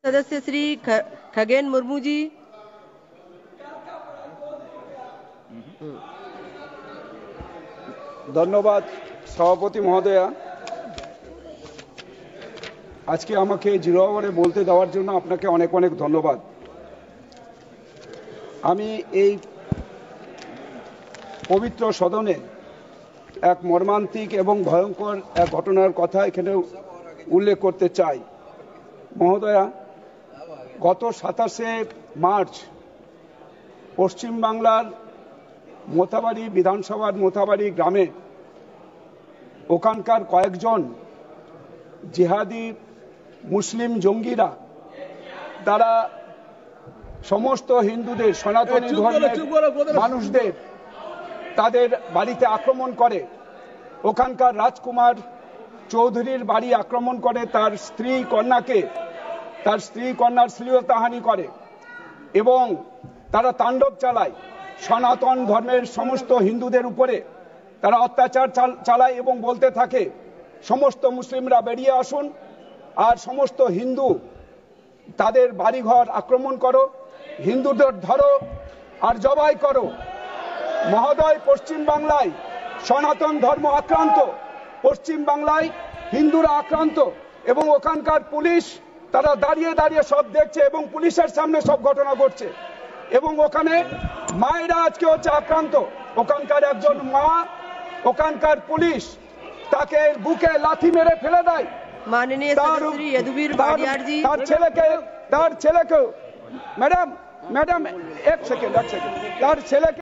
सदस्य श्री खगेन मुर्मू जी। धन्यवाद सभापति महोदया। आज के আমাকে জিরো আওয়ারে বলতে দেওয়ার জন্য আপনাকে অনেক অনেক ধন্যবাদ। আমি এই পবিত্র সদনে এক মর্মান্তিক এবং ভয়ঙ্কর এক ঘটনার কথা এখানে উল্লেখ করতে চাই। মহোদয়া, গত 27 মার্চ পশ্চিম বাংলার মোথাবাড়ি বিধানসভার মোথাবাড়ি গ্রামে ওখানকার কয়েকজন জিহাদি মুসলিম জঙ্গিরা তারা সমস্ত হিন্দুদের সনাতনী ধর্মের মানুষদের তাদের বাড়িতে আক্রমণ করে। ওখানকার রাজকুমার চৌধুরীর বাড়ি আক্রমণ করে, তার স্ত্রী কন্যার শ্লীলতাহানি করে এবং তারা তাণ্ডব চালায়। সনাতন ধর্মের সমস্ত হিন্দুদের উপরে তারা অত্যাচার চালায় এবং বলতে থাকে সমস্ত মুসলিমরা বেরিয়ে আসুন আর সমস্ত হিন্দু তাদের বাড়িঘর আক্রমণ করো, হিন্দুদের ধরো আর জবাই করো। মহোদয়, পশ্চিম বাংলায় সনাতন ধর্ম আক্রান্ত, পশ্চিম বাংলায় হিন্দুরা আক্রান্ত এবং ওখানকার পুলিশ তারা দাঁড়িয়ে দাঁড়িয়ে সব দেখছে এবং পুলিশের সামনে সব ঘটনা ঘটছে এবং ওখানে মায়েরা আজকে হচ্ছে আক্রান্ত। ওখানকার একজন মা, ওখানকার পুলিশ তাকে বুকে লাথি মেরে ফেলে দেয়। माननीय सदस्य श्री यदुवीर भाटियार जी। তার ছেলেকে ম্যাডাম এক সেকেন্ড তার ছেলেকে